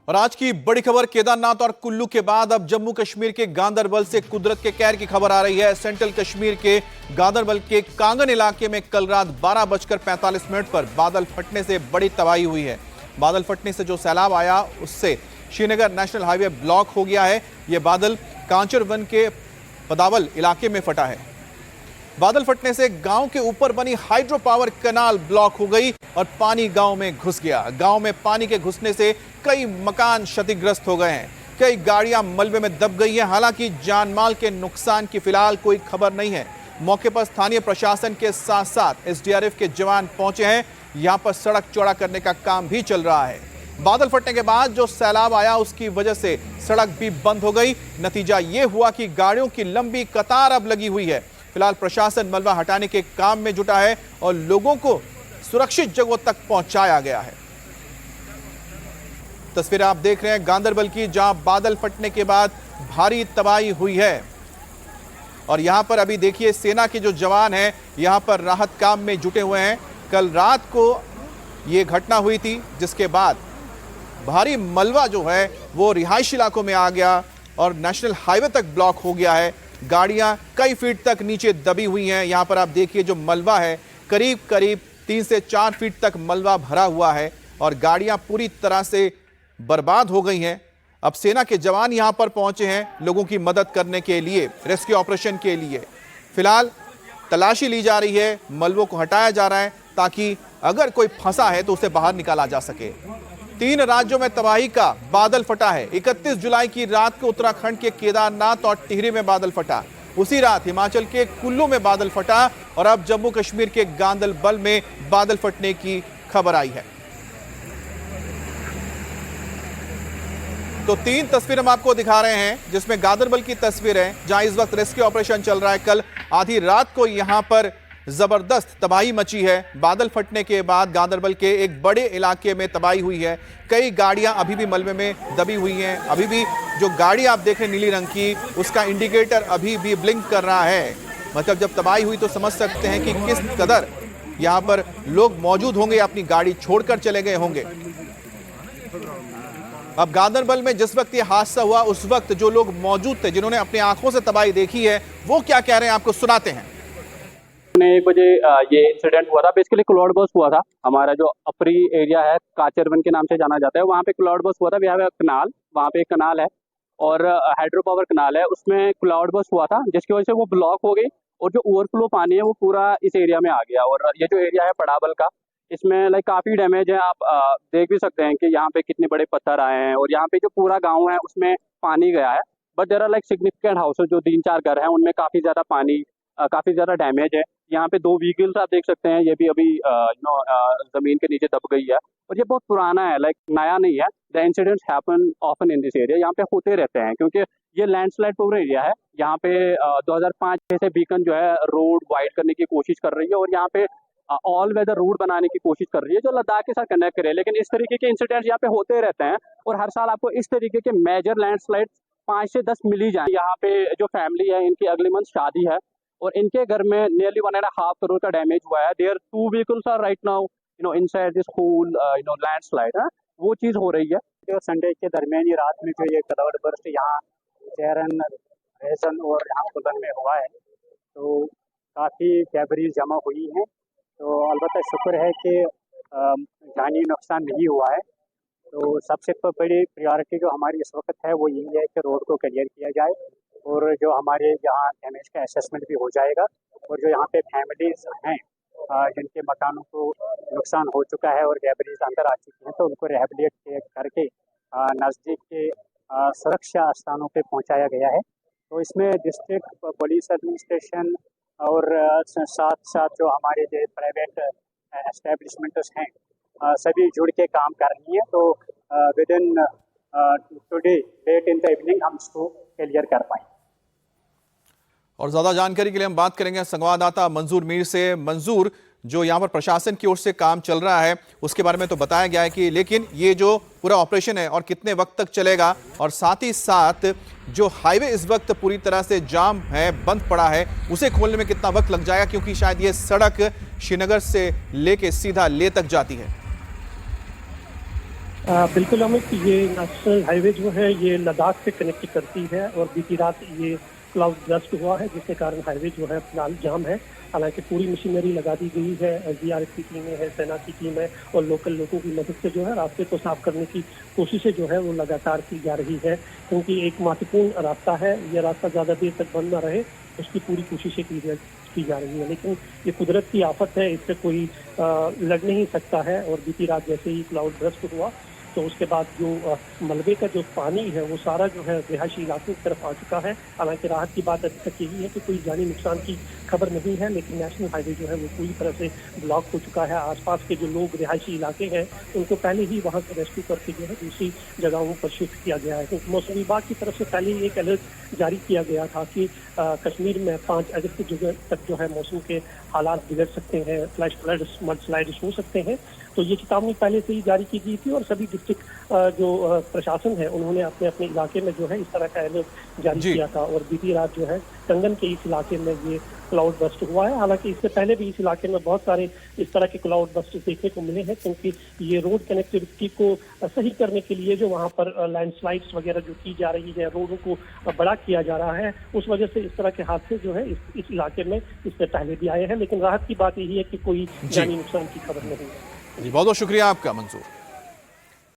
और आज की बड़ी खबर केदारनाथ और कुल्लू के बाद अब जम्मू कश्मीर के गांदरबल से कुदरत के कहर की खबर आ रही है। सेंट्रल कश्मीर के गांदरबल के कांगन इलाके में कल रात 12:45 पर बादल फटने से बड़ी तबाही हुई है। बादल फटने से जो सैलाब आया उससे श्रीनगर नेशनल हाईवे ब्लॉक हो गया है। यह बादल कांचरवन के पदावल इलाके में फटा है। बादल फटने से गांव के ऊपर बनी हाइड्रो पावर कैनाल ब्लॉक हो गई और पानी गांव में घुस गया। गांव में पानी के घुसने से कई मकान क्षतिग्रस्त हो गए हैं, कई गाड़ियां मलबे में दब गई हैं। हालांकि जानमाल के नुकसान की फिलहाल कोई खबर नहीं है। मौके पर स्थानीय प्रशासन के साथ साथ एसडीआरएफ के जवान पहुंचे हैं। यहां पर सड़क चौड़ा करने का काम भी चल रहा है। बादल फटने के बाद जो सैलाब आया उसकी वजह से सड़क भी बंद हो गई। नतीजा यह हुआ कि गाड़ियों की लंबी कतार अब लगी हुई है। फिलहाल प्रशासन मलबा हटाने के काम में जुटा है और लोगों को सुरक्षित जगहों तक पहुंचाया गया है। तस्वीरें आप देख रहे हैं गांदरबल की, जहां बादल फटने के बाद भारी तबाही हुई है। और यहां पर अभी देखिए सेना के जो जवान हैं यहां पर राहत काम में जुटे हुए हैं। कल रात को यह घटना हुई थी, जिसके बाद भारी मलबा जो है वो रिहायशी इलाकों में आ गया और नेशनल हाईवे तक ब्लॉक हो गया है। गाड़ियां कई फीट तक नीचे दबी हुई हैं। यहां पर आप देखिए जो मलबा है करीब 3 से 4 फीट तक मलबा भरा हुआ है और गाड़ियां पूरी तरह से बर्बाद हो गई हैं। अब सेना के जवान यहां पर पहुंचे हैं लोगों की मदद करने के लिए, रेस्क्यू ऑपरेशन के लिए। फिलहाल तलाशी ली जा रही है, मलबों को हटाया जा रहा है ताकि अगर कोई फंसा है तो उसे बाहर निकाला जा सके। 3 राज्यों में तबाही का बादल फटा है। 31 जुलाई की रात को उत्तराखंड के केदारनाथ और टिहरी में बादल फटा। उसी रात हिमाचल के कुल्लू में बादल फटा और अब जम्मू कश्मीर के गांदरबल में बादल फटने की खबर आई है। तो 3 तस्वीर हम आपको दिखा रहे हैं, जिसमें गांदरबल की तस्वीर है जहां इस वक्त रेस्क्यू ऑपरेशन चल रहा है। कल आधी रात को यहां पर जबरदस्त तबाही मची है। बादल फटने के बाद गांदरबल के एक बड़े इलाके में तबाही हुई है। कई गाड़ियां अभी भी मलबे में दबी हुई हैं। अभी भी जो गाड़ी आप देख रहे हैं नीली रंग की, उसका इंडिकेटर अभी भी ब्लिंक कर रहा है। मतलब जब तबाही हुई तो समझ सकते हैं कि किस कदर यहां पर लोग मौजूद होंगे, अपनी गाड़ी छोड़कर चले गए होंगे। अब गांदरबल में जिस वक्त ये हादसा हुआ उस वक्त जो लोग मौजूद थे, जिन्होंने अपनी आंखों से तबाही देखी है, वो क्या कह रहे हैं आपको सुनाते हैं। 1 बजे ये इंसिडेंट हुआ था। बेसिकली क्लाउड बर्स्ट हुआ था। हमारा जो अपरी एरिया है काचरवन के नाम से जाना जाता है, वहाँ पे क्लाउड बर्स्ट हुआ था। कनाल, वहाँ पे एक कनाल है और हाइड्रो पावर कनाल है, उसमें क्लाउड बर्स्ट हुआ था जिसकी वजह से वो ब्लॉक हो गई और जो ओवरफ्लो पानी है वो पूरा इस एरिया में आ गया। और ये जो एरिया है पड़ावल का, इसमें लाइक काफ़ी डैमेज है। आप देख भी सकते हैं कि यहाँ पे कितने बड़े पत्थर आए हैं और यहाँ पे जो पूरा गाँव है उसमें पानी गया है। But there are like significant houses, जो 3-4 घर हैं उनमें काफ़ी ज़्यादा पानी, काफ़ी ज़्यादा डैमेज है। यहाँ पे 2 व्हीकल्स आप देख सकते हैं, ये भी अभी ज़मीन के नीचे दब गई है और ये बहुत पुराना है, लाइक नया नहीं है। The incidents happen often in this area, यहाँ पे होते रहते हैं क्योंकि ये लैंडस्लाइड पूरा एरिया है। यहाँ पे 2005 से बीकन जो है रोड वाइड करने की कोशिश कर रही है और यहाँ पे ऑल वेदर रूट बनाने की कोशिश कर रही है जो लद्दाख के साथ कनेक्ट करे। लेकिन इस तरीके के इंसिडेंट्स यहाँ पे होते रहते हैं और हर साल आपको इस तरीके के मेजर लैंडस्लाइड 5 से 10 मिल ही जाए। यहाँ पे जो फैमिली है इनकी अगले मंथ शादी है और इनके घर में नियरली 1.5 करोड़ का डैमेज हुआ है। There 2 vehicles are right now inside this whole landslide. वो चीज़ हो रही है। जो संडे के दरमियान ही रात में जो ये क्लाउड बर्स्ट यहाँ चेरन, रेसन और यहाँ कुल्लू में हुआ है, तो काफ़ी डेब्रीज जमा हुई हैं। तो अलबत्ता शुक्र है कि जानी नुकसान नहीं हुआ है। तो सबसे बड़ी प्रायोरिटी जो हमारी इस वक्त है वो यही है कि रोड को क्लियर किया जाए और जो हमारे यहाँ डैमेज का असेसमेंट भी हो जाएगा और जो यहाँ पे फैमिलीज हैं जिनके मकानों को नुकसान हो चुका है और डेब्रीज अंदर आ चुकी हैं, तो उनको रिहेबिलिटेट करके नज़दीक के सुरक्षा स्थानों पे पहुँचाया गया है। तो इसमें डिस्ट्रिक्ट पुलिस एडमिनिस्ट्रेशन और साथ साथ जो हमारे जो प्राइवेट एस्टेब्लिशमेंट्स हैं सभी जुड़ के काम कर रही हैं। तो with in today late in the evening हम इसको क्लियर कर पाएंगे। और ज्यादा जानकारी के लिए हम बात करेंगे संवाददाता मंजूर मीर से। मंजूर, जो यहाँ पर प्रशासन की ओर से काम चल रहा है उसके बारे में तो बताया गया है कि, लेकिन ये जो पूरा ऑपरेशन है और कितने वक्त तक चलेगा, और साथ ही साथ जो हाईवे इस वक्त पूरी तरह से जाम है, बंद पड़ा है, उसे खोलने में कितना वक्त लग जाएगा, क्योंकि शायद ये सड़क श्रीनगर से लेके सीधा लेह तक जाती है। बिल्कुल अमित, ये नेशनल हाईवे जो है ये लद्दाख से कनेक्ट करती है और बीती रात ये क्लाउड ब्रस्ट हुआ है जिसके कारण हाईवे जो है फिलहाल जाम है। हालांकि पूरी मशीनरी लगा दी गई है, एसडीआरएफ की टीमें है, सेना की टीम है और लोकल लोगों की मदद से जो है रास्ते को साफ करने की कोशिशें जो है वो लगातार की जा रही है, क्योंकि एक महत्वपूर्ण रास्ता है। यह रास्ता ज़्यादा देर तक बंद न रहे उसकी पूरी कोशिशें की जा रही है, लेकिन ये कुदरत की आफत है, इससे कोई लड़ नहीं सकता है। और बीती रात जैसे ही क्लाउड ब्रस्ट हुआ तो उसके बाद जो मलबे का जो पानी है वो सारा जो है रिहायशी इलाकों की तरफ आ चुका है। हालांकि राहत की बात अभी तक यही है कि कोई जानी नुकसान की खबर नहीं है, लेकिन नेशनल हाईवे जो है वो पूरी तरह से ब्लॉक हो चुका है। आसपास के जो लोग रिहायशी इलाके हैं उनको पहले ही वहाँ से रेस्क्यू करके जो है दूसरी जगहों पर शिफ्ट किया गया है, क्योंकि मौसम विभाग की तरफ से पहले ही एक अलर्ट जारी किया गया था कि कश्मीर में 5 अगस्त तक जो है मौसम के हालात बिगड़ सकते हैं, फ्लैश फ्लड मडस्लाइड्स हो सकते हैं। तो ये चेतावनी पहले से ही जारी की गई थी और सभी डिस्ट्रिक्ट जो प्रशासन है उन्होंने अपने अपने इलाके में जो है इस तरह का अलर्ट जारी किया था। और बीती रात जो है कंगन के इस इलाके में ये क्लाउड बस्ट हुआ है। हालांकि इससे पहले भी इस इलाके में बहुत सारे इस तरह के क्लाउड बस्ट देखने को मिले हैं, क्योंकि ये रोड कनेक्टिविटी को सही करने के लिए जो वहाँ पर लैंडस्लाइड्स वगैरह जो की जा रही है, रोडों को बड़ा किया जा रहा है, उस वजह से इस तरह के हादसे जो है इस इलाके में इससे पहले भी आए हैं। लेकिन राहत की बात यही है कि कोई जानी नुकसान की खबर नहीं है। जी, बहुत बहुत शुक्रिया आपका मंसूर।